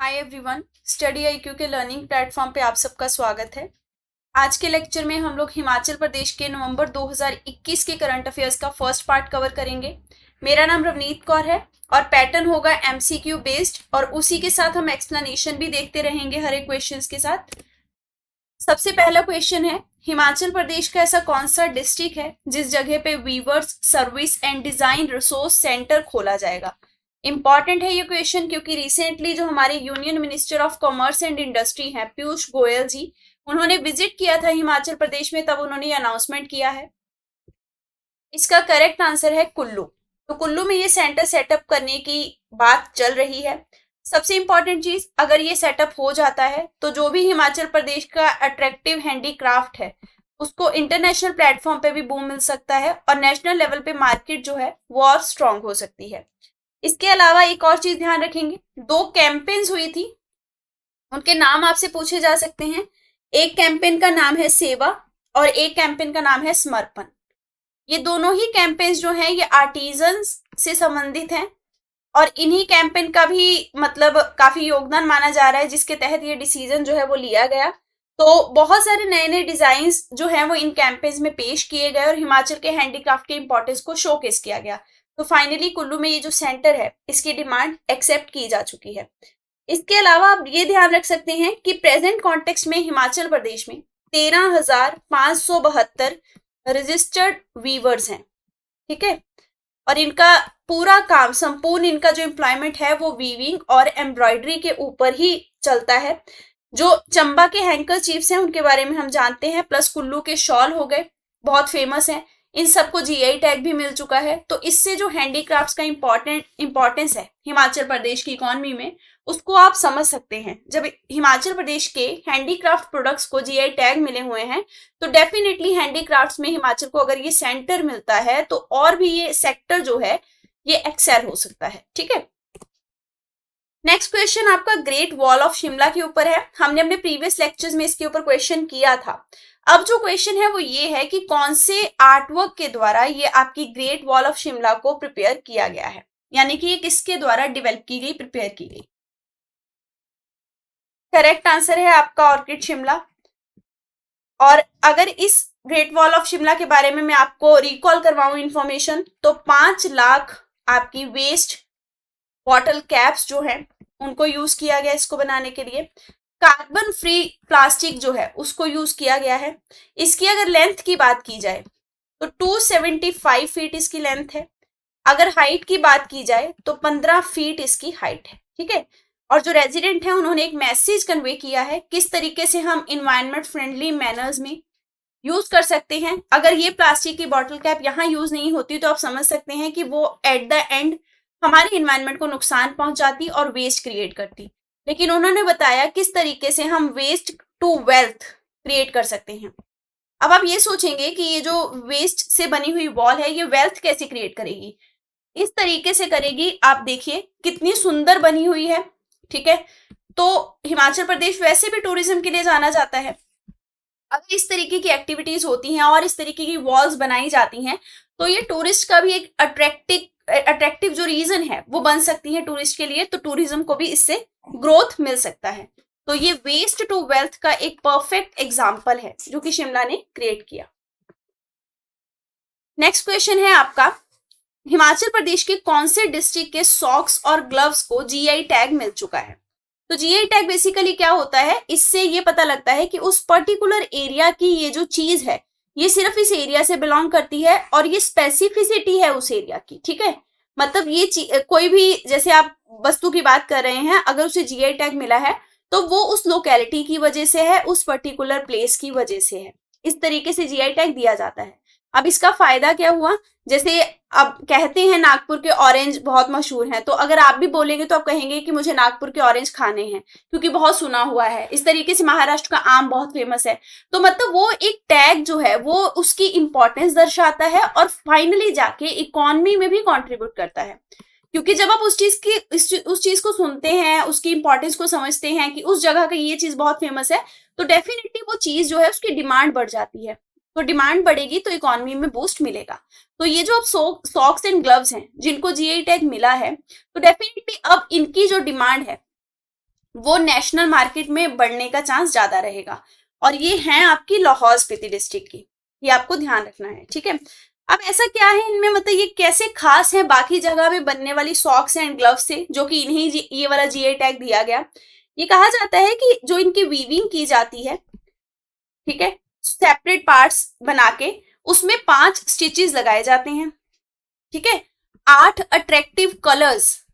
Hi everyone, study IQ के learning platform पे आप सबका स्वागत है। आज के लेक्चर में हम लोग हिमाचल प्रदेश के नवंबर 2021 के करंट अफेयर्स का फर्स्ट पार्ट कवर करेंगे। मेरा नाम रवनीत कौर है और पैटर्न होगा एमसीक्यू बेस्ड और उसी के साथ हम एक्सप्लेनेशन भी देखते रहेंगे हर एक क्वेश्चंस के साथ। सबसे पहला क्वेश्चन है, हिमाचल प्रदेश का ऐसा कौन सा डिस्ट्रिक्ट है जिस जगह पे weavers service and design resource centre खोला जाएगा। इंपॉर्टेंट है ये क्वेश्चन क्योंकि रिसेंटली जो हमारे union minister of commerce and industry हैं पीयूष गोयल जी, उन्होंने विजिट किया था हिमाचल प्रदेश में, तब उन्होंने ये अनाउंसमेंट किया है। इसका करेक्ट आंसर है कुल्लू। तो कुल्लू में ये सेंटर सेटअप करने की बात चल रही है। सबसे इंपॉर्टेंट चीज, अगर ये सेटअप हो जाता है तो जो भी हिमाचल प्रदेश का अट्रैक्टिव हैंडीक्राफ्ट है उसको इंटरनेशनल प्लेटफॉर्म पे भी बूम मिल सकता है और नेशनल लेवल पे मार्केट जो है वो और स्ट्रांग हो सकती है। इसके अलावा एक और चीज ध्यान रखेंगे, 2 कैंपेन्स हुई थी, उनके नाम आपसे पूछे जा सकते हैं। एक कैंपेन का नाम है सेवा और एक कैंपेन का नाम है समर्पण। ये दोनों ही कैंपेन्स जो हैं ये आर्टिजन्स से संबंधित हैं और इन्हीं कैंपेन का भी मतलब काफी योगदान माना जा रहा है जिसके तहत ये डिसीजन जो है वो लिया गया। तो बहुत सारे नए नए डिजाइन जो हैं वो इन कैंपेन्स में पेश किए गए और हिमाचल के हैंडीक्राफ्ट के इंपॉर्टेंस को शोकेस किया गया। तो फाइनली कुल्लू में ये जो सेंटर है इसकी डिमांड एक्सेप्ट की जा चुकी है। इसके अलावा आप ये ध्यान रख सकते हैं कि प्रेजेंट कॉन्टेक्स्ट में हिमाचल प्रदेश में 13,572 रजिस्टर्ड वीवर्स हैं, ठीक है, और इनका पूरा काम, संपूर्ण इनका जो एम्प्लॉयमेंट है वो वीविंग और एम्ब्रॉयडरी के ऊपर ही चलता है। जो चंबा के हैंकर चीफ्स हैं उनके बारे में हम जानते हैं, प्लस कुल्लू के शॉल हो गए, बहुत फेमस हैं, इन सबको जीआई टैग भी मिल चुका है। तो इससे जो हैंडीक्राफ्ट्स का इंपॉर्टेंस है हिमाचल प्रदेश की इकोनॉमी में उसको आप समझ सकते हैं। जब हिमाचल प्रदेश के हैंडीक्राफ्ट प्रोडक्ट्स को जीआई टैग मिले हुए हैं तो डेफिनेटली हैंडीक्राफ्ट्स में हिमाचल को अगर ये सेंटर मिलता है तो और भी ये सेक्टर जो है ये एक्सेल हो सकता है, ठीक है। नेक्स्ट क्वेश्चन आपका ग्रेट वॉल ऑफ शिमला के ऊपर है। हमने अपने प्रीवियस लेक्चर्स में इसके ऊपर क्वेश्चन किया था। अब जो क्वेश्चन है वो ये है कि कौन से आर्टवर्क के द्वारा ये आपकी ग्रेट वॉल ऑफ शिमला को प्रिपेयर किया गया है, यानी कि ये किसके द्वारा डेवलप की गई, प्रिपेयर की गई। करेक्ट आंसर है आपका ऑर्किड शिमला। और अगर इस ग्रेट वॉल ऑफ शिमला के बारे में मैं आपको रिकॉल करवाऊं इंफॉर्मेशन, तो 5 लाख आपकी वेस्ट बॉटल कैप्स जो है उनको यूज किया गया इसको बनाने के लिए। कार्बन फ्री प्लास्टिक जो है उसको यूज किया गया है। इसकी अगर लेंथ की बात की जाए तो 275 फीट इसकी लेंथ है। अगर हाइट की बात की जाए तो 15 फीट इसकी हाइट है, ठीक है। और जो रेजिडेंट है उन्होंने एक मैसेज कन्वे किया है किस तरीके से हम इन्वायरमेंट फ्रेंडली मैनर्स में यूज कर सकते हैं। अगर ये प्लास्टिक की बॉटल कैप यहाँ यूज नहीं होती तो आप समझ सकते हैं कि वो एट द एंड हमारे इन्वायरमेंट को नुकसान पहुंचाती और वेस्ट क्रिएट करती। लेकिन उन्होंने बताया किस तरीके से हम वेस्ट टू वेल्थ क्रिएट कर सकते हैं। अब आप ये सोचेंगे कि ये जो वेस्ट से बनी हुई वॉल है ये वेल्थ कैसे क्रिएट करेगी। इस तरीके से करेगी, आप देखिए कितनी सुंदर बनी हुई है, ठीक है। तो हिमाचल प्रदेश वैसे भी टूरिज्म के लिए जाना जाता है। अगर इस तरीके की एक्टिविटीज होती हैं और इस तरीके की वॉल्स बनाई जाती हैं तो ये टूरिस्ट का भी एक अट्रैक्टिव जो रीजन है वो बन सकती है टूरिस्ट के लिए। तो टूरिज्म को भी इससे ग्रोथ मिल सकता है। तो ये वेस्ट टू वेल्थ का एक परफेक्ट एग्जाम्पल है जो कि शिमला ने क्रिएट किया। नेक्स्ट क्वेश्चन है आपका, हिमाचल प्रदेश के कौन से डिस्ट्रिक्ट के सॉक्स और ग्लव्स को जीआई टैग मिल चुका है। तो जीआई टैग बेसिकली क्या होता है, इससे ये पता लगता है कि उस पर्टिकुलर एरिया की ये जो चीज है ये सिर्फ इस एरिया से बिलोंग करती है और ये स्पेसिफिसिटी है उस एरिया की, ठीक है। मतलब ये कोई भी, जैसे आप वस्तु की बात कर रहे हैं, अगर उसे जीआई टैग मिला है तो वो उस लोकेलिटी की वजह से है, उस पर्टिकुलर प्लेस की वजह से है। इस तरीके से जीआई टैग दिया जाता है। अब इसका फायदा क्या हुआ, जैसे अब कहते हैं नागपुर के ऑरेंज बहुत मशहूर हैं, तो अगर आप भी बोलेंगे तो आप कहेंगे कि मुझे नागपुर के ऑरेंज खाने हैं क्योंकि बहुत सुना हुआ है। इस तरीके से महाराष्ट्र का आम बहुत फेमस है। तो मतलब वो एक टैग जो है वो उसकी इंपॉर्टेंस दर्शाता है और फाइनली जाके इकोनॉमी में भी कंट्रीब्यूट करता है। क्योंकि जब आप उस चीज को सुनते हैं, उसकी इंपॉर्टेंस को समझते हैं कि उस जगह का ये चीज बहुत फेमस है, तो डेफिनेटली वो चीज जो है उसकी डिमांड बढ़ जाती है। तो डिमांड बढ़ेगी तो इकोनॉमी में बूस्ट मिलेगा। तो ये जो अब सॉक्स एंड ग्लव्स हैं जिनको जीआई टैग मिला है, तो डेफिनेटली अब इनकी जो डिमांड है वो नेशनल मार्केट में बढ़ने का चांस ज्यादा रहेगा। और ये है आपकी लाहौल स्पीति डिस्ट्रिक्ट की, ये आपको ध्यान रखना है, ठीक है। अब ऐसा क्या है इनमें, मतलब ये कैसे खास है बाकी जगह में बनने वाली सॉक्स एंड ग्लव्स से, जो कि इन्हें ये वाला जीआई टैग दिया गया। ये कहा जाता है कि जो इनकी वीविंग की जाती है, ठीक है, सेपरेट पार्ट्स बना के उसमें 5 स्टिचेस लगाए जाते हैं, ठीक है। 8 अट्रैक्टिव कलर्स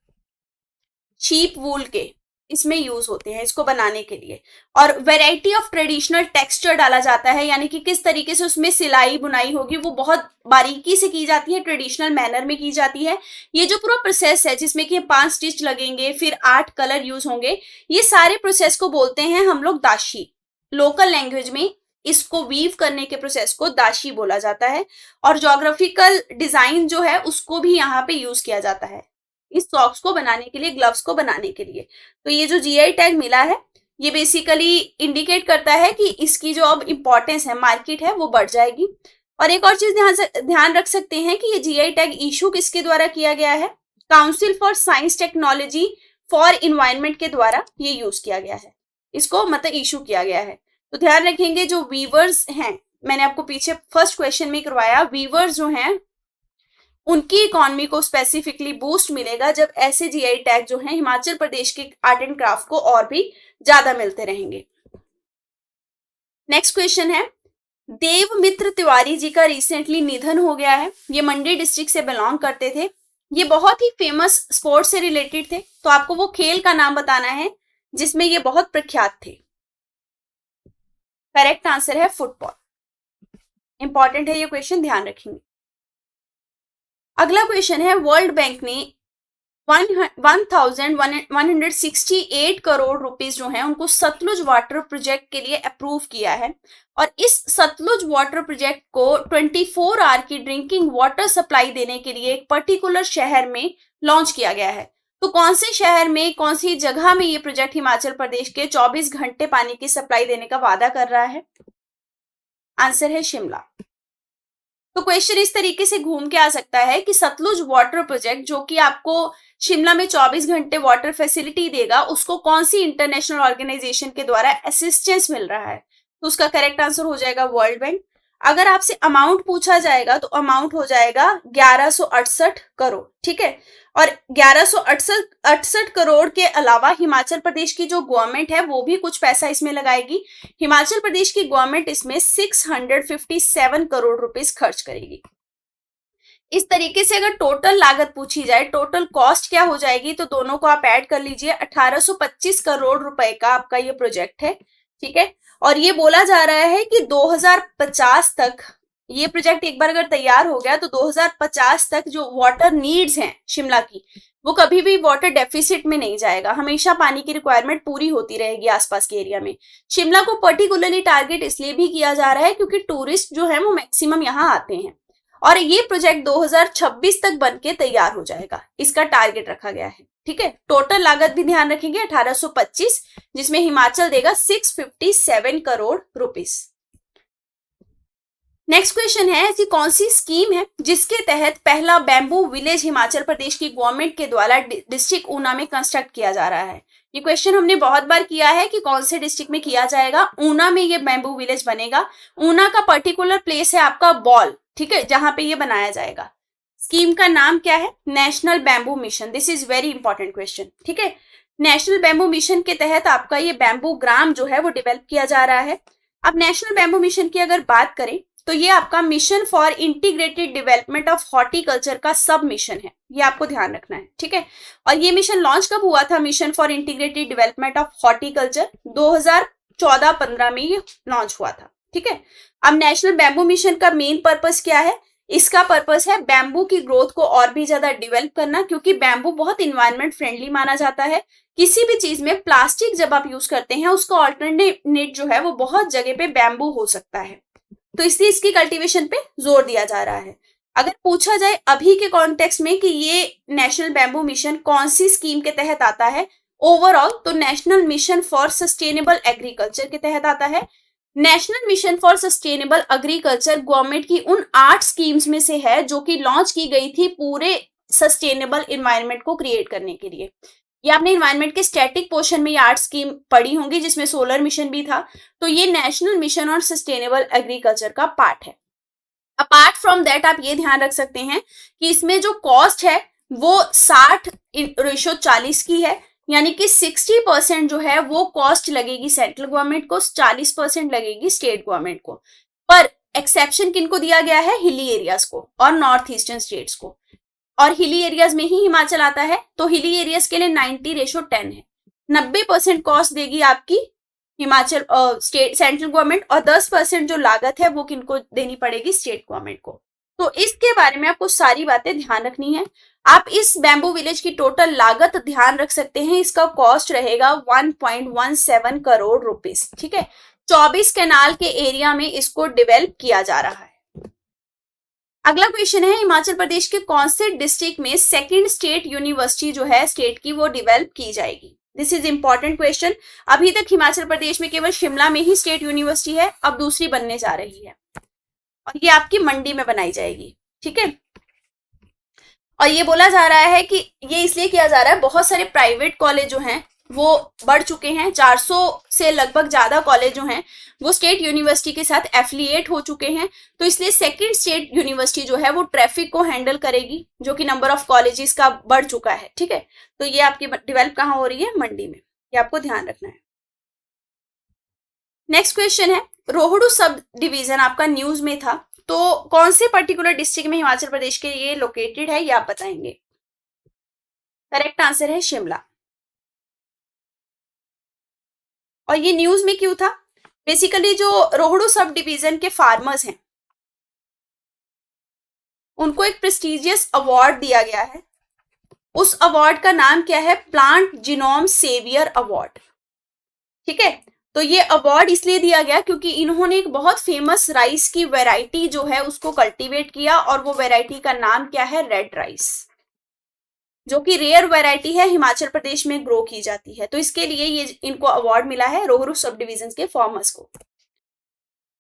शीप वूल के इसमें यूज होते हैं इसको बनाने के लिए। और वैरायटी ऑफ ट्रेडिशनल टेक्सचर डाला जाता है, यानी कि किस तरीके से उसमें सिलाई बुनाई होगी वो बहुत बारीकी से की जाती है, ट्रेडिशनल मैनर में की जाती है। ये जो पूरा प्रोसेस है जिसमें कि 5 स्टिच लगेंगे, फिर 8 कलर यूज होंगे, ये सारे प्रोसेस को बोलते हैं हम लोग दाशी। लोकल लैंग्वेज में इसको वीव करने के प्रोसेस को दाशी बोला जाता है। और ज्योग्राफिकल डिजाइन जो है उसको भी यहाँ पे यूज किया जाता है इस सॉक्स को बनाने के लिए, ग्लव्स को बनाने के लिए। तो ये जो जीआई टैग मिला है ये बेसिकली इंडिकेट करता है कि इसकी जो अब इंपॉर्टेंस है, मार्केट है, वो बढ़ जाएगी। और एक और चीज ध्यान रख सकते हैं कि ये जीआई टैग इशू किसके द्वारा किया गया है, council for science technology for environment के द्वारा ये यूज किया गया है, इसको मतलब इशू किया गया है। तो ध्यान रखेंगे जो वीवर्स हैं, मैंने आपको पीछे फर्स्ट क्वेश्चन में करवाया, वीवर्स जो हैं उनकी इकोनॉमी को स्पेसिफिकली बूस्ट मिलेगा जब ऐसे जीआई टैग जो हैं हिमाचल प्रदेश के आर्ट एंड क्राफ्ट को और भी ज्यादा मिलते रहेंगे। नेक्स्ट क्वेश्चन है, देवमित्र तिवारी जी का रिसेंटली निधन हो गया है। ये मंडी डिस्ट्रिक्ट से बिलोंग करते थे। ये बहुत ही फेमस स्पोर्ट्स से रिलेटेड थे, तो आपको वो खेल का नाम बताना है जिसमें ये बहुत प्रख्यात थे। करेक्ट आंसर है फुटबॉल। इंपॉर्टेंट है ये क्वेश्चन, ध्यान रखेंगे। अगला क्वेश्चन है, वर्ल्ड बैंक ने 1168 करोड़ रुपीस जो है उनको सतलुज वाटर प्रोजेक्ट के लिए अप्रूव किया है। और इस सतलुज वाटर प्रोजेक्ट को 24 आवर की ड्रिंकिंग वाटर सप्लाई देने के लिए एक पर्टिकुलर शहर में लॉन्च किया गया है। तो कौन से शहर में, कौन सी जगह में ये प्रोजेक्ट हिमाचल प्रदेश के 24 घंटे पानी की सप्लाई देने का वादा कर रहा है? आंसर है शिमला। तो क्वेश्चन इस तरीके से घूम के आ सकता है कि सतलुज वाटर प्रोजेक्ट जो कि आपको शिमला में 24 घंटे वाटर फैसिलिटी देगा, उसको कौन सी इंटरनेशनल ऑर्गेनाइजेशन के द्वारा असिस्टेंस मिल रहा है? तो उसका करेक्ट आंसर हो जाएगा वर्ल्ड बैंक। अगर आपसे अमाउंट पूछा जाएगा तो अमाउंट हो जाएगा 1168 करोड़, ठीक है। और 1168 करोड़ के अलावा हिमाचल प्रदेश की जो गवर्नमेंट है वो भी कुछ पैसा इसमें लगाएगी। हिमाचल प्रदेश की गवर्नमेंट इसमें 657 करोड़ रुपीस खर्च करेगी। इस तरीके से अगर टोटल लागत पूछी जाए, टोटल कॉस्ट क्या हो जाएगी, तो दोनों को आप ऐड कर लीजिए। 1825 करोड़ रुपए का आपका ये प्रोजेक्ट है, ठीक है। और ये बोला जा रहा है कि 2050 तक ये प्रोजेक्ट एक बार अगर तैयार हो गया तो 2050 तक जो वाटर नीड्स हैं शिमला की, वो कभी भी वाटर डेफिसिट में नहीं जाएगा। हमेशा पानी की रिक्वायरमेंट पूरी होती रहेगी आसपास के एरिया में। शिमला को पर्टिकुलरली टारगेट इसलिए भी किया जा रहा है क्योंकि टूरिस्ट जो है वो मैक्सिमम यहाँ आते हैं। और ये प्रोजेक्ट 2026 तक बनके तैयार हो जाएगा, इसका टारगेट रखा गया है, ठीक है। टोटल लागत भी ध्यान रखेंगे 1825, जिसमें हिमाचल देगा 657 करोड़ रुपीस। नेक्स्ट क्वेश्चन है, ऐसी कौन सी स्कीम है जिसके तहत पहला बैम्बू विलेज हिमाचल प्रदेश की गवर्नमेंट के द्वारा डिस्ट्रिक्ट ऊना में कंस्ट्रक्ट किया जा रहा है? ये क्वेश्चन हमने बहुत बार किया है कि कौन से डिस्ट्रिक्ट में किया जाएगा। ऊना में ये बैम्बू विलेज बनेगा। ऊना का पर्टिकुलर प्लेस है आपका बॉल, ठीक है, जहां पे ये बनाया जाएगा। स्कीम का नाम क्या है? National bamboo mission. This is very important question, ठीक है। नेशनल बैम्बू मिशन के तहत आपका ये बैम्बू ग्राम जो है वो डेवलप किया जा रहा है। अब नेशनल बैम्बू मिशन की अगर बात करें तो ये आपका mission for integrated development of horticulture का सब मिशन है, ये आपको ध्यान रखना है, ठीक है। और ये मिशन लॉन्च कब हुआ था? Mission for integrated development of horticulture 2014-15 में ये लॉन्च हुआ था, ठीक है। अब नेशनल बैम्बू मिशन का मेन पर्पस क्या है? इसका पर्पस है बैम्बू की ग्रोथ को और भी ज्यादा डेवलप करना, क्योंकि बैम्बू बहुत इन्वायरमेंट फ्रेंडली माना जाता है। किसी भी चीज में प्लास्टिक जब आप यूज करते हैं उसका ऑल्टरनेट जो है वो बहुत जगह पे बैम्बू हो सकता है, तो इसलिए इसकी कल्टीवेशन पे जोर दिया जा रहा है। अगर पूछा जाए अभी के कॉन्टेक्स्ट में कि ये नेशनल बैम्बू मिशन कौन सी स्कीम के तहत आता है ओवरऑल, तो national mission for sustainable agriculture के तहत आता है। National mission for sustainable agriculture government की उन 8 स्कीम्स में से है जो कि लॉन्च की गई थी पूरे सस्टेनेबल एनवायरनमेंट को क्रिएट करने के लिए। ये आपने इन्वायरमेंट के स्टैटिक पोर्शन में ये 8 स्कीम पढ़ी होंगी जिसमें सोलर मिशन भी था। तो ये नेशनल मिशन और सस्टेनेबल एग्रीकल्चर का पार्ट है। अपार्ट फ्रॉम दैट आप ये ध्यान रख सकते हैं कि इसमें जो कॉस्ट है वो 60:40 की है, यानी कि 60% जो है वो कॉस्ट लगेगी सेंट्रल गवर्नमेंट को, 40% लगेगी स्टेट गवर्नमेंट को। पर एक्सेप्शन किनको दिया गया है? हिली एरियाज को और नॉर्थ ईस्टर्न स्टेट्स को, और हिली एरियाज में ही हिमाचल आता है। तो हिली एरियाज के लिए 90:10 है। 90% कॉस्ट देगी आपकी हिमाचल स्टेट सेंट्रल गवर्नमेंट, और 10% जो लागत है वो किनको देनी पड़ेगी? स्टेट गवर्नमेंट को। तो इसके बारे में आपको सारी बातें ध्यान रखनी है। आप इस बैम्बू विलेज की टोटल लागत ध्यान रख सकते हैं। इसका कॉस्ट रहेगा 1.17 करोड़ रुपीस। ठीक है, 24 कैनाल के एरिया में इसको डेवलप किया जा रहा है। अगला क्वेश्चन है, हिमाचल प्रदेश के कौन से डिस्ट्रिक्ट में सेकंड स्टेट यूनिवर्सिटी जो है स्टेट की वो डेवलप की जाएगी? This is important question. अभी तक हिमाचल प्रदेश में केवल शिमला में ही स्टेट यूनिवर्सिटी है, अब दूसरी बनने जा रही है और ये आपकी मंडी में बनाई जाएगी। ठीक है, और ये बोला जा रहा है कि ये इसलिए किया जा रहा है, बहुत सारे प्राइवेट कॉलेज जो हैं वो बढ़ चुके हैं। 400 से लगभग ज्यादा कॉलेज जो हैं वो स्टेट यूनिवर्सिटी के साथ एफिलिएट हो चुके हैं। तो इसलिए सेकंड स्टेट यूनिवर्सिटी जो है वो ट्रैफिक को हैंडल करेगी, जो कि नंबर ऑफ कॉलेजेस का बढ़ चुका है। ठीक है, तो ये आपकी डेवलप कहाँ हो रही है? मंडी में। ये आपको ध्यान रखना है। नेक्स्ट क्वेश्चन है, रोहडू सब डिवीजन आपका न्यूज में था, तो कौन से पर्टिकुलर डिस्ट्रिक्ट में हिमाचल प्रदेश के ये लोकेटेड है, ये आप बताएंगे। करेक्ट आंसर है शिमला। और ये न्यूज में क्यों था? बेसिकली जो रोहडू सब डिवीजन के फार्मर्स हैं उनको एक प्रेस्टिजियस अवार्ड दिया गया है। उस अवार्ड का नाम क्या है? Plant genome saviour award. ठीक है, तो ये अवार्ड इसलिए दिया गया क्योंकि इन्होंने एक बहुत फेमस राइस की वैरायटी जो है उसको कल्टीवेट किया, और वो वैरायटी का नाम क्या है? रेड राइस, जो कि रेयर वैरायटी है, हिमाचल प्रदेश में ग्रो की जाती है। तो इसके लिए ये इनको अवार्ड मिला है रोहडू सब डिवीजन के फार्मर्स को।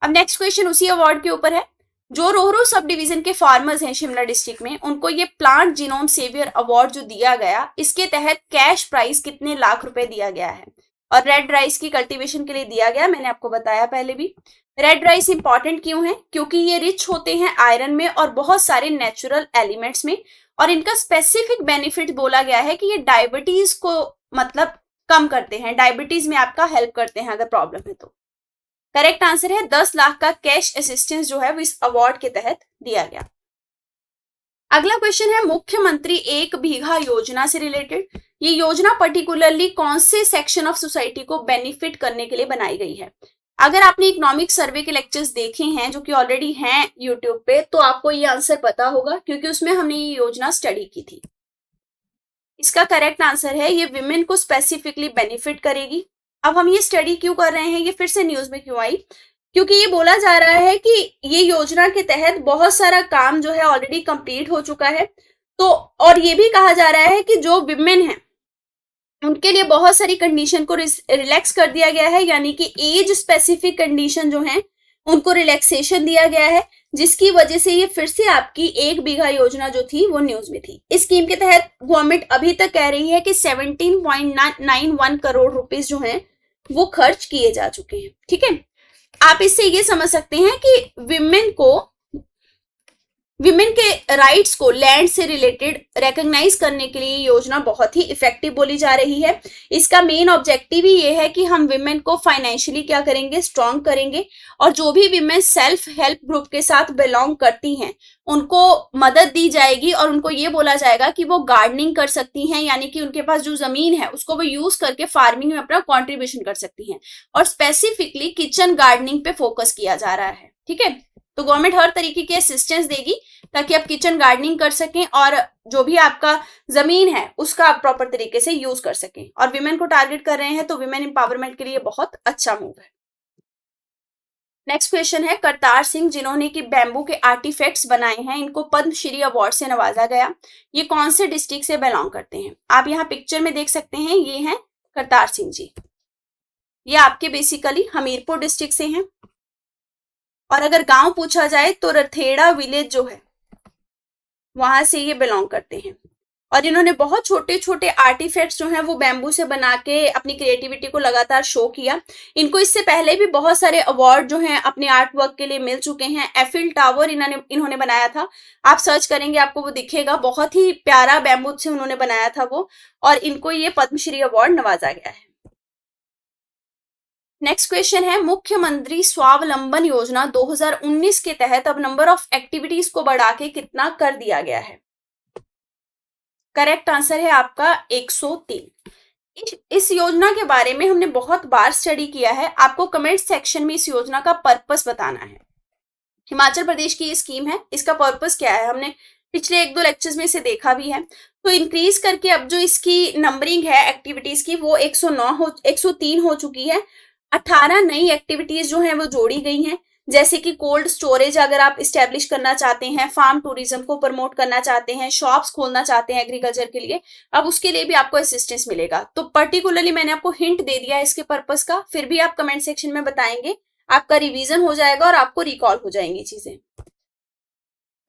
अब नेक्स्ट क्वेश्चन उसी अवार्ड के ऊपर है। जो रोहडू सब डिवीजन के फार्मर्स हैं शिमला डिस्ट्रिक्ट में, उनको ये प्लांट जीनोम सेवियर अवार्ड जो दिया गया, इसके तहत कैश प्राइस कितने लाख रुपए दिया गया है, और रेड राइस की कल्टीवेशन के लिए दिया गया। मैंने आपको बताया पहले भी। रेड राइस इंपॉर्टेंट क्यों है? क्योंकि ये रिच होते हैं आयरन में और बहुत सारे नेचुरल एलिमेंट्स में, और इनका स्पेसिफिक बेनिफिट बोला गया है कि ये डायबिटीज को मतलब कम करते हैं, डायबिटीज में आपका हेल्प करते हैं अगर प्रॉब्लम है तो। करेक्ट आंसर है 10 लाख का कैश असिस्टेंस जो है वो इस अवार्ड के तहत दिया गया। अगला क्वेश्चन है, मुख्यमंत्री 1 बीघा योजना से रिलेटेड। ये योजना पर्टिकुलरली कौन से सेक्शन ऑफ सोसाइटी को बेनिफिट करने के लिए बनाई गई है? अगर आपने इकोनॉमिक सर्वे के लेक्चर्स देखे हैं जो कि ऑलरेडी हैं यूट्यूब पे, तो आपको ये आंसर पता होगा क्योंकि उसमें हमने ये योजना स्टडी की थी। इसका करेक्ट आंसर है ये विमेन को स्पेसिफिकली बेनिफिट करेगी। अब हम ये स्टडी क्यों कर रहे हैं, ये फिर से न्यूज में क्यों आई? क्योंकि ये बोला जा रहा है कि ये योजना के तहत बहुत सारा काम जो है ऑलरेडी कंप्लीट हो चुका है। तो और ये भी कहा जा रहा है कि जो विमेन है उनके लिए बहुत सारी कंडीशन को रिलैक्स कर दिया गया है, यानी कि एज स्पेसिफिक कंडीशन जो है उनको रिलैक्सेशन दिया गया है, जिसकी वजह से ये फिर से आपकी 1 बीघा योजना जो थी वो न्यूज में थी। इस स्कीम के तहत गवर्नमेंट अभी तक कह रही है कि 17.91 करोड़ रुपीस जो है वो खर्च किए जा चुके हैं। ठीक है, आप इससे ये समझ सकते हैं कि विमेन के राइट्स को लैंड से रिलेटेड रिकॉग्नाइज करने के लिए योजना बहुत ही इफेक्टिव बोली जा रही है। इसका मेन ऑब्जेक्टिव ही ये है कि हम विमेन को फाइनेंशियली क्या करेंगे? स्ट्रॉन्ग करेंगे, और जो भी विमेन सेल्फ हेल्प ग्रुप के साथ बिलोंग करती हैं उनको मदद दी जाएगी, और उनको ये बोला जाएगा कि वो गार्डनिंग कर सकती हैं, यानी कि उनके पास जो जमीन है उसको वो यूज करके फार्मिंग में अपना कॉन्ट्रीब्यूशन कर सकती हैं, और स्पेसिफिकली किचन गार्डनिंग पे फोकस किया जा रहा है। ठीक है, तो गवर्नमेंट हर तरीके की असिस्टेंस देगी ताकि आप किचन गार्डनिंग कर सकें और जो भी आपका जमीन है उसका आप प्रॉपर तरीके से यूज कर सकें, और विमेन को टारगेट कर रहे हैं तो विमेन एम्पावरमेंट के लिए बहुत अच्छा मूव है। नेक्स्ट क्वेश्चन है, करतार सिंह जिन्होंने की बैम्बू के आर्टिफैक्ट्स बनाए हैं, इनको पद्मश्री अवार्ड से नवाजा गया। ये कौन से डिस्ट्रिक्ट से बिलोंग करते हैं? आप यहाँ पिक्चर में देख सकते हैं, ये हैं करतार सिंह जी। ये आपके बेसिकली हमीरपुर डिस्ट्रिक्ट से हैं, और अगर गांव पूछा जाए तो रथेड़ा विलेज जो है वहां से ये बिलोंग करते हैं। और इन्होंने बहुत छोटे छोटे आर्टिफैक्ट्स जो हैं वो बैम्बू से बना के अपनी क्रिएटिविटी को लगातार शो किया। इनको इससे पहले भी बहुत सारे अवार्ड जो हैं अपने आर्ट वर्क के लिए मिल चुके हैं। एफिल टावर इन्होंने बनाया था, आप सर्च करेंगे आपको वो दिखेगा, बहुत ही प्यारा बैम्बू से उन्होंने बनाया था वो, और इनको ये पद्मश्री अवार्ड नवाजा गया है। नेक्स्ट क्वेश्चन है, मुख्यमंत्री स्वावलंबन योजना 2019 के तहत अब नंबर ऑफ एक्टिविटीज को बढ़ा के कितना कर दिया गया है? करेक्ट आंसर है आपका 103। इस योजना के बारे में हमने बहुत बार स्टडी किया है, आपको कमेंट सेक्शन में इस योजना का पर्पस बताना है। हिमाचल प्रदेश की ये स्कीम है, इसका पर्पस क्या है हमने पिछले 1-2 लेक्चर्स में इसे देखा भी है। तो इंक्रीज करके अब जो इसकी नंबरिंग है एक्टिविटीज की वो 103 हो चुकी है। 18 नई एक्टिविटीज जो हैं वो जोड़ी गई हैं, जैसे कि कोल्ड स्टोरेज अगर आप इस्टेब्लिश करना चाहते हैं, फार्म टूरिज्म को प्रमोट करना चाहते हैं, शॉप्स खोलना चाहते हैं एग्रीकल्चर के लिए, अब उसके लिए भी आपको असिस्टेंस मिलेगा। तो पर्टिकुलरली मैंने आपको हिंट दे दिया है इसके पर्पस का, फिर भी आप कमेंट सेक्शन में बताएंगे, आपका रिवीजन हो जाएगा और आपको रिकॉल हो जाएंगी चीजें।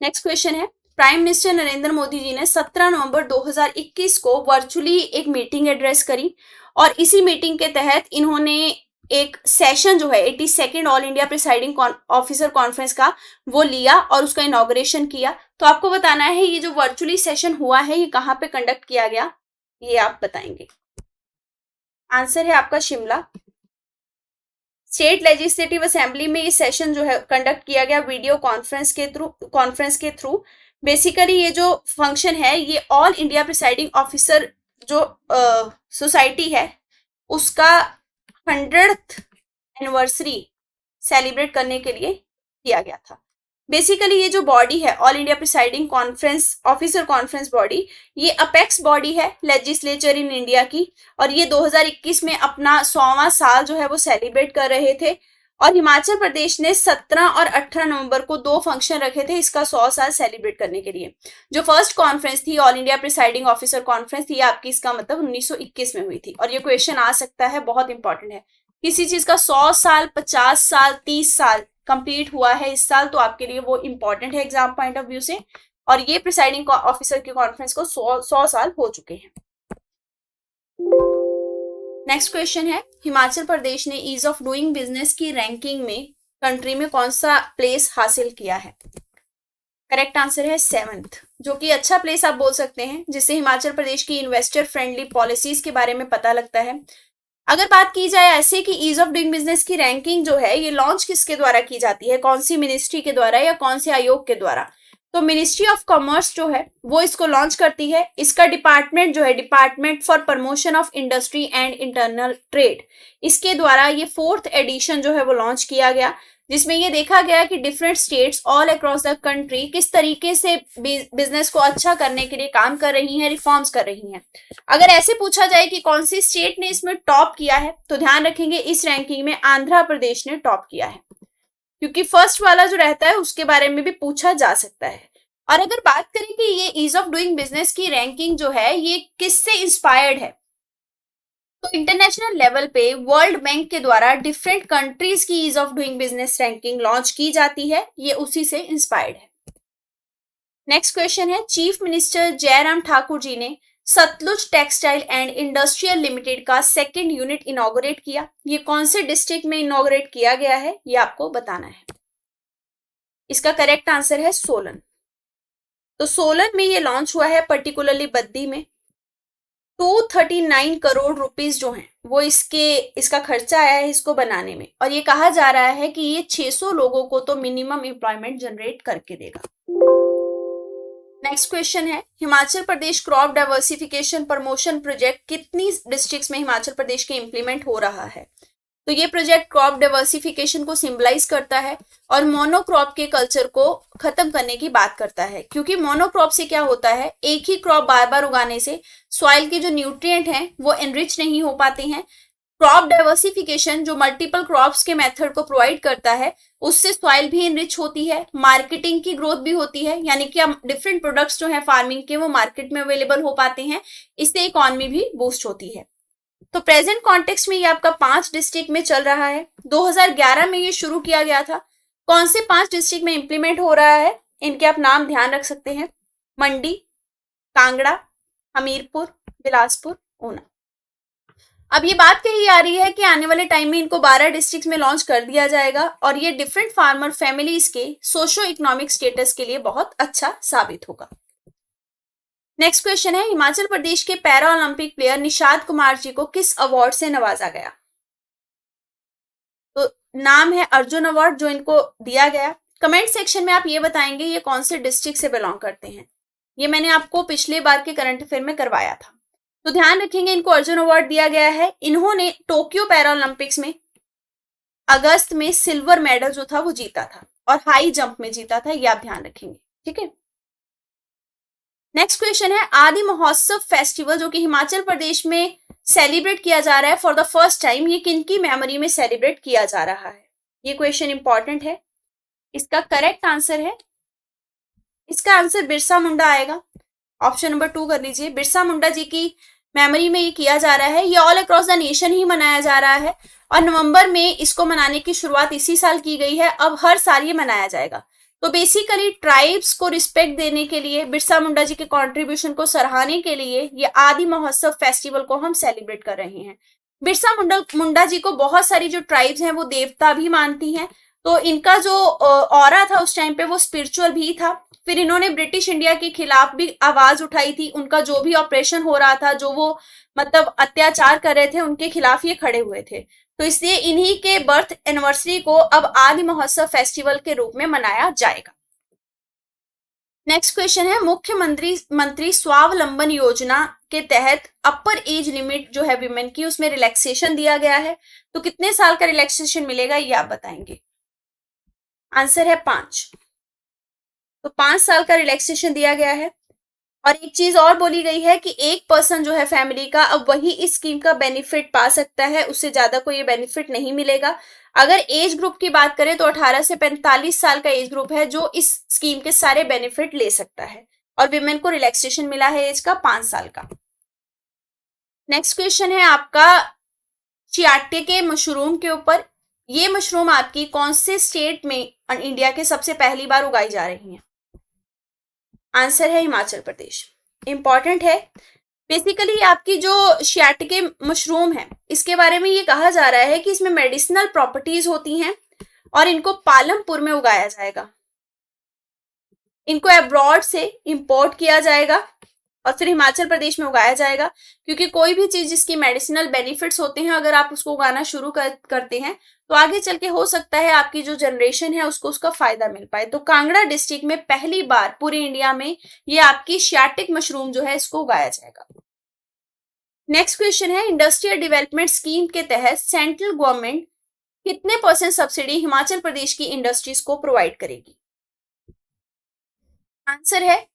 नेक्स्ट क्वेश्चन है, प्राइम मिनिस्टर नरेंद्र मोदी जी ने 17 नवंबर 2021 को वर्चुअली एक मीटिंग एड्रेस करी और इसी मीटिंग के तहत इन्होंने एक सेशन जो है 82nd all India presiding officer conference का वो लिया और उसका इनॉग्रेशन किया। तो आपको बताना है ये जो वर्चुअली सेशन हुआ है ये कहाँ पे कंडक्ट किया गया, ये आप बताएंगे। आंसर है आपका शिमला। स्टेट लेजिस्लेटिव असेंबली में ये सेशन जो है कंडक्ट किया गया वीडियो कॉन्फ्रेंस के थ्रू। बेसिकली ये जो फंक्शन है ये ऑल इंडिया प्रिसाइडिंग ऑफिसर जो सोसाइटी है उसका 100th एनिवर्सरी सेलिब्रेट करने के लिए किया गया था। बेसिकली ये जो बॉडी है all India presiding officer conference body, ये अपेक्स बॉडी है लेजिस्लेचर इन इंडिया की, और ये 2021 में अपना 100वां साल जो है वो सेलिब्रेट कर रहे थे। और हिमाचल प्रदेश ने 17 और 18 नवंबर को 2 फंक्शन रखे थे इसका 100 साल सेलिब्रेट करने के लिए। जो फर्स्ट कॉन्फ्रेंस थी all India presiding officer conference थी, आपकी इसका मतलब 1921 में हुई थी। और ये क्वेश्चन आ सकता है, बहुत इंपॉर्टेंट है, किसी चीज का 100 साल 50 साल 30 साल कंप्लीट हुआ है इस साल, तो आपके लिए वो इंपॉर्टेंट है एग्जाम पॉइंट ऑफ व्यू से। और ये प्रिसाइडिंग ऑफिसर के कॉन्फ्रेंस को 100 साल हो चुके हैं। नेक्स्ट क्वेश्चन है, हिमाचल प्रदेश ने ईज ऑफ डूइंग बिजनेस की रैंकिंग में कंट्री में कौन सा प्लेस हासिल किया है? करेक्ट आंसर है 7th, जो कि अच्छा प्लेस आप बोल सकते हैं, जिससे हिमाचल प्रदेश की इन्वेस्टर फ्रेंडली पॉलिसीज के बारे में पता लगता है। अगर बात की जाए ऐसे कि ईज ऑफ डूइंग बिजनेस की रैंकिंग जो है ये लॉन्च किसके द्वारा की जाती है, कौन सी मिनिस्ट्री के द्वारा या कौन से आयोग के द्वारा? तो मिनिस्ट्री ऑफ कॉमर्स जो है वो इसको लॉन्च करती है। इसका डिपार्टमेंट जो है department for promotion of industry and internal trade, इसके द्वारा ये 4th एडिशन जो है वो लॉन्च किया गया, जिसमें ये देखा गया कि different states all across the country किस तरीके से बिजनेस को अच्छा करने के लिए काम कर रही हैं, रिफॉर्म्स कर रही हैं। अगर ऐसे पूछा जाए कि कौन सी स्टेट ने इसमें टॉप किया है, तो ध्यान रखेंगे इस रैंकिंग में आंध्र प्रदेश ने टॉप किया है, क्योंकि फर्स्ट वाला जो रहता है उसके बारे में भी पूछा जा सकता है। और अगर बात करें कि ये ईज ऑफ डूइंग बिजनेस की रैंकिंग जो है ये किससे इंस्पायर्ड है, तो इंटरनेशनल लेवल पे वर्ल्ड बैंक के द्वारा डिफरेंट कंट्रीज की ease of doing business ranking launch की जाती है, ये उसी से इंस्पायर्ड है। नेक्स्ट क्वेश्चन है, चीफ मिनिस्टर जयराम ठाकुर जी ने Satluj textile and industrial limited का 2nd यूनिट इनॉग्रेट किया, ये कौन से डिस्ट्रिक्ट में इनॉग्रेट किया गया है ये आपको बताना है। इसका करेक्ट आंसर है सोलन। तो सोलन में ये लॉन्च हुआ है, पर्टिकुलरली बद्दी में। 239 करोड़ रुपीस जो हैं वो इसका खर्चा आया है इसको बनाने में, और ये कहा जा रहा है कि ये 600 लोगों को तो मिनिमम एम्प्लॉयमेंट जनरेट करके देगा। नेक्स्ट क्वेश्चन है, हिमाचल प्रदेश क्रॉप डाइवर्सिफिकेशन प्रमोशन प्रोजेक्ट कितनी डिस्ट्रिक्ट्स में हिमाचल प्रदेश के इंप्लीमेंट हो रहा है? तो ये प्रोजेक्ट क्रॉप डाइवर्सिफिकेशन को सिंबलाइज करता है और मोनोक्रॉप के कल्चर को खत्म करने की बात करता है, क्योंकि मोनोक्रॉप से क्या होता है, एक ही क्रॉप बार बार उगाने से सॉइल के जो न्यूट्रिएंट हैं वो एनरिच नहीं हो पाते हैं। क्रॉप डाइवर्सिफिकेशन जो मल्टीपल क्रॉप्स के मेथड को प्रोवाइड करता है उससे सॉइल भी एनरिच होती है, मार्केटिंग की ग्रोथ भी होती है, यानी कि हम डिफरेंट प्रोडक्ट्स जो है फार्मिंग के वो मार्केट में अवेलेबल हो पाते हैं, इससे इकोनॉमी भी बूस्ट होती है। तो प्रेजेंट कॉन्टेक्स्ट में ये आपका 5 डिस्ट्रिक्ट में चल रहा है। 2011 में ये शुरू किया गया था। कौन से 5 डिस्ट्रिक्ट में इंप्लीमेंट हो रहा है, इनके आप नाम ध्यान रख सकते हैं, मंडी, कांगड़ा, हमीरपुर, बिलासपुर, ऊना। अब ये बात कही जा रही है कि आने वाले टाइम में इनको 12 डिस्ट्रिक्ट में लॉन्च कर दिया जाएगा और ये डिफरेंट फार्मर फैमिलीज के सोशो इकोनॉमिक स्टेटस के लिए बहुत अच्छा साबित होगा। नेक्स्ट क्वेश्चन है, हिमाचल प्रदेश के para Olympic player Nishad Kumar ji को किस अवार्ड से नवाजा गया? तो नाम है अर्जुन अवार्ड जो इनको दिया गया। कमेंट सेक्शन में आप ये बताएंगे ये कौन से डिस्ट्रिक्ट से बिलोंग करते हैं। ये मैंने आपको पिछले बार के करंट अफेयर में करवाया था, तो ध्यान रखेंगे इनको अर्जुन अवार्ड दिया गया है। इन्होंने टोक्यो पैरा ओलंपिक्स में अगस्त में सिल्वर मेडल जो था वो जीता था और हाई जंप में जीता था, ये आप ध्यान रखेंगे, ठीक है। नेक्स्ट क्वेश्चन है, आदि महोत्सव फेस्टिवल जो कि हिमाचल प्रदेश में सेलिब्रेट किया जा रहा है फॉर द फर्स्ट टाइम, ये किनकी मेमोरी में सेलिब्रेट किया जा रहा है? ये क्वेश्चन इंपॉर्टेंट है। इसका करेक्ट आंसर है, इसका आंसर बिरसा मुंडा आएगा। ऑप्शन नंबर 2 कर लीजिए। बिरसा मुंडा जी की मेमोरी में ये किया जा रहा है। ये ऑल अक्रॉस द नेशन ही मनाया जा रहा है और नवंबर में इसको मनाने की शुरुआत इसी साल की गई है। अब हर साल ये मनाया जाएगा। तो बेसिकली ट्राइब्स को रिस्पेक्ट देने के लिए, बिरसा मुंडा जी के कंट्रीब्यूशन को सराहने के लिए ये आदि महोत्सव फेस्टिवल को हम सेलिब्रेट कर रहे हैं। बिरसा मुंडा जी को बहुत सारी जो ट्राइब्स हैं वो देवता भी मानती हैं, तो इनका जो ऑरा था उस टाइम पे वो स्पिरिचुअल भी था। फिर इन्होंने ब्रिटिश इंडिया के खिलाफ भी आवाज उठाई थी। उनका जो भी ऑपरेशन हो रहा था, जो वो मतलब अत्याचार कर रहे थे, उनके खिलाफ ये खड़े हुए थे। तो इसलिए इन्हीं के बर्थ एनिवर्सरी को अब आदि महोत्सव फेस्टिवल के रूप में मनाया जाएगा। नेक्स्ट क्वेश्चन है, मुख्यमंत्री स्वावलंबन योजना के तहत अपर एज लिमिट जो है विमेन की, उसमें रिलैक्सेशन दिया गया है। तो कितने साल का रिलैक्सेशन मिलेगा ये आप बताएंगे। आंसर है 5। तो 5 साल का रिलैक्सेशन दिया गया है। और एक चीज और बोली गई है कि एक पर्सन जो है फैमिली का अब वही इस स्कीम का बेनिफिट पा सकता है, उससे ज्यादा कोई ये बेनिफिट नहीं मिलेगा। अगर एज ग्रुप की बात करें तो 18 से 45 साल का एज ग्रुप है जो इस स्कीम के सारे बेनिफिट ले सकता है और विमेन को रिलैक्सेशन मिला है एज का 5 साल का। नेक्स्ट क्वेश्चन है आपका चियाटे के मशरूम के ऊपर। ये मशरूम आपकी कौन से स्टेट में इंडिया के सबसे पहली बार उगाई जा रही है? आंसर है हिमाचल प्रदेश। इंपॉर्टेंट है। बेसिकली आपकी जो शियाटिके मशरूम है इसके बारे में ये कहा जा रहा है कि इसमें मेडिसिनल प्रॉपर्टीज होती हैं और इनको पालमपुर में उगाया जाएगा। इनको अब्रॉड से इंपोर्ट किया जाएगा और फिर हिमाचल प्रदेश में उगाया जाएगा, क्योंकि कोई भी चीज जिसकी मेडिसिनल बेनिफिट्स होते हैं अगर आप उसको उगाना शुरू करते हैं तो आगे चल के हो सकता है आपकी जो जनरेशन है उसको उसका फायदा मिल पाए। तो कांगड़ा डिस्ट्रिक्ट में पहली बार पूरे इंडिया में ये आपकी शियाटिक मशरूम जो है इसको उगाया जाएगा। नेक्स्ट क्वेश्चन है, इंडस्ट्रियल डेवलपमेंट स्कीम के तहत सेंट्रल गवर्नमेंट कितने % सब्सिडी हिमाचल प्रदेश की इंडस्ट्रीज को प्रोवाइड करेगी? आंसर है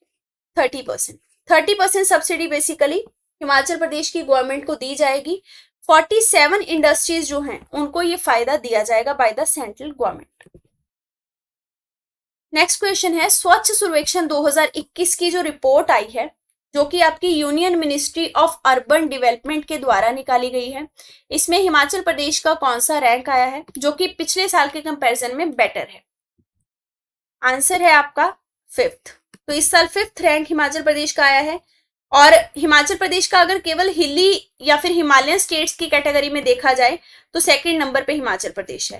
30%। 30% सब्सिडी बेसिकली हिमाचल प्रदेश की गवर्नमेंट को दी जाएगी। 47 इंडस्ट्रीज जो हैं उनको ये फायदा दिया जाएगा by the central government. Next question है, स्वच्छ सर्वेक्षण 2021 की जो रिपोर्ट आई है जो कि आपकी union ministry of urban development के द्वारा निकाली गई है, इसमें हिमाचल प्रदेश का कौन सा रैंक आया है जो कि पिछले साल के कंपैरिजन में बेटर है? आंसर है आपका 5th। तो इस साल 5th रैंक हिमाचल प्रदेश का आया है। और हिमाचल प्रदेश का अगर केवल हिली या फिर हिमालयन स्टेट्स की कैटेगरी में देखा जाए तो 2nd नंबर पे हिमाचल प्रदेश है,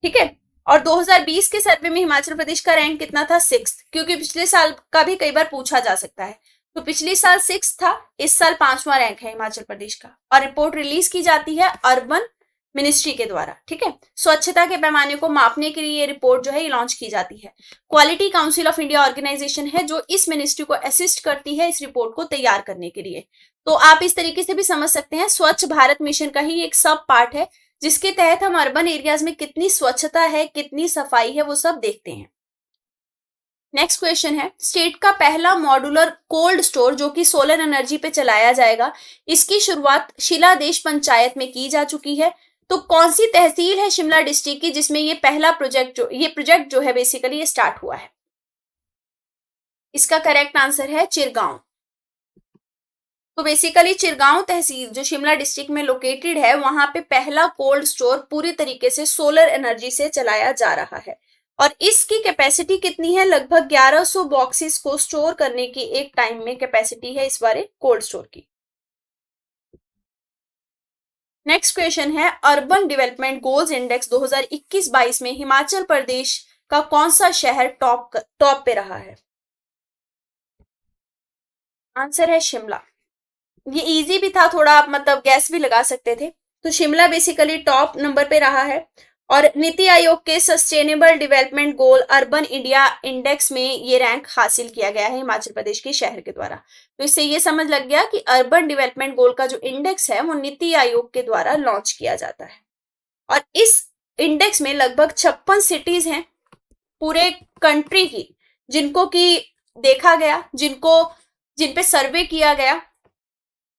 ठीक है। और 2020 के सर्वे में हिमाचल प्रदेश का रैंक कितना था? 6th, क्योंकि पिछले साल का भी कई बार पूछा जा सकता है। तो पिछले साल 6th था, इस साल 5वां रैंक है हिमाचल प्रदेश का। और रिपोर्ट रिलीज की जाती है अर्बन मिनिस्ट्री के द्वारा, ठीक है। स्वच्छता के पैमाने को मापने के लिए ये रिपोर्ट जो है ये लॉन्च की जाती है। Quality council of India organisation है जो इस मिनिस्ट्री को असिस्ट करती है इस रिपोर्ट को तैयार करने के लिए। तो आप इस तरीके से भी समझ सकते हैं स्वच्छ भारत मिशन का ही एक सब पार्ट है जिसके तहत हम अर्बन एरियाज में कितनी स्वच्छता है, कितनी सफाई है, वो सब देखते हैं। नेक्स्ट क्वेश्चन है, स्टेट का पहला मॉड्यूलर कोल्ड स्टोर जो कि सोलर एनर्जी पे चलाया जाएगा, इसकी शुरुआत शिलादेश पंचायत में की जा चुकी है। तो कौन सी तहसील है शिमला डिस्ट्रिक्ट की जिसमें ये पहला प्रोजेक्ट जो है बेसिकली ये स्टार्ट हुआ है? इसका करेक्ट आंसर है चिरगांव। तो बेसिकली चिरगांव तहसील जो शिमला डिस्ट्रिक्ट में लोकेटेड है वहां पे पहला कोल्ड स्टोर पूरी तरीके से सोलर एनर्जी से चलाया जा रहा है। और इसकी कैपेसिटी कितनी है, लगभग 1100 बॉक्सेस को स्टोर करने की एक टाइम में कैपेसिटी है इस बारे कोल्ड स्टोर की। नेक्स्ट क्वेश्चन है, अर्बन डेवलपमेंट गोल्स इंडेक्स 2021-22 में हिमाचल प्रदेश का कौन सा शहर टॉप पे रहा है? आंसर है शिमला। ये इजी भी था थोड़ा, आप मतलब गैस भी लगा सकते थे। तो शिमला बेसिकली टॉप नंबर पे रहा है। और नीति आयोग के sustainable development goal urban India index में ये रैंक हासिल किया गया है हिमाचल प्रदेश के शहर के द्वारा। तो इससे ये समझ लग गया कि अर्बन डेवलपमेंट गोल का जो इंडेक्स है वो नीति आयोग के द्वारा लॉन्च किया जाता है। और इस इंडेक्स में लगभग 56 सिटीज हैं पूरे कंट्री की, जिनको कि देखा गया, जिन पे सर्वे किया गया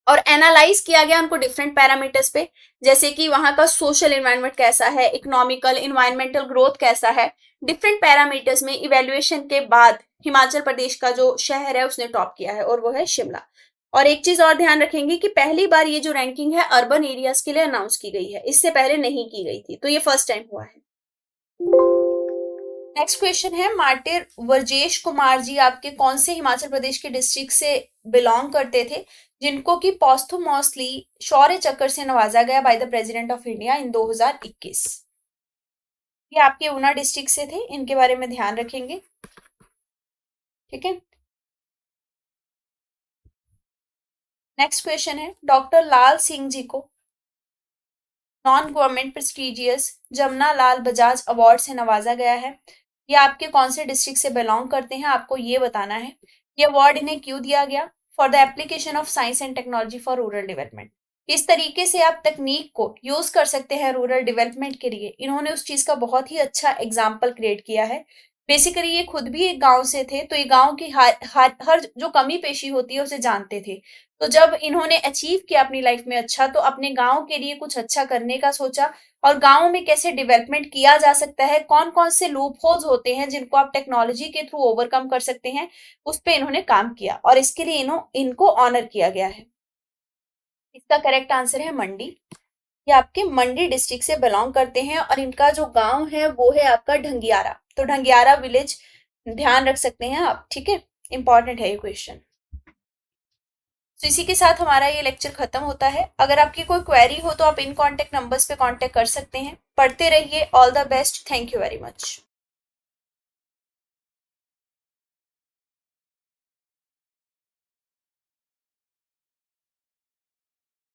और एनालाइज किया गया उनको डिफरेंट पैरामीटर्स पे, जैसे कि वहां का सोशल एनवायरनमेंट कैसा है, इकोनॉमिकल इन्वायरमेंटल ग्रोथ कैसा है। डिफरेंट पैरामीटर्स में इवेल्युएशन के बाद हिमाचल प्रदेश का जो शहर है उसने टॉप किया है और वो है शिमला। और एक चीज और ध्यान रखेंगे कि पहली बार ये जो रैंकिंग है अर्बन एरियाज के लिए अनाउंस की गई है, इससे पहले नहीं की गई थी, तो ये फर्स्ट टाइम हुआ है। नेक्स्ट क्वेश्चन है, मार्टिर वर्जेश कुमार जी आपके कौन से हिमाचल प्रदेश के डिस्ट्रिक्ट से बिलोंग करते थे, जिनको कि पोस्टुमोसली शौर्य चक्र से नवाजा गया by the president of India in 2021? ये आपके ऊना डिस्ट्रिक्ट से थे, इनके बारे में ध्यान रखेंगे। ठीक है। नेक्स्ट क्वेश्चन है, डॉक्टर लाल सिंह जी को नॉन गवर्नमेंट प्रेस्टिजियस जमुना लाल बजाज अवार्ड से नवाजा गया है। ये आपके कौन से डिस्ट्रिक्ट से बिलोंग करते हैं, आपको ये बताना है। ये अवार्ड इन्हें क्यों दिया गया? For the application of science and technology for rural development. किस तरीके से आप तकनीक को यूज कर सकते हैं रूरल डेवलपमेंट के लिए, इन्होंने उस चीज का बहुत ही अच्छा एग्जाम्पल क्रिएट किया है। बेसिकली ये खुद भी एक गांव से थे, तो ये गांव की हर जो कमी पेशी होती है उसे जानते थे। तो जब इन्होंने अचीव किया अपनी लाइफ में अच्छा, तो अपने गांव के लिए कुछ अच्छा करने का सोचा और गांव में कैसे डेवलपमेंट किया जा सकता है, कौन कौन से लूप होल्स होते हैं जिनको आप टेक्नोलॉजी के थ्रू ओवरकम कर सकते हैं, उस पे इन्होंने काम किया और इसके लिए इनको ऑनर किया गया है। इसका करेक्ट आंसर है मंडी। ये आपके मंडी डिस्ट्रिक्ट से बिलोंग करते हैं और इनका जो गांव है वो है आपका ढंगियारा। तो ढंगियारा विलेज ध्यान रख सकते हैं आप। ठीक है, इंपॉर्टेंट है ये क्वेश्चन। तो इसी के साथ हमारा ये लेक्चर खत्म होता है। अगर आपकी कोई क्वेरी हो तो आप इन कॉन्टेक्ट नंबर्स पे कांटेक्ट कर सकते हैं। पढ़ते रहिए। All the best. Thank you very much.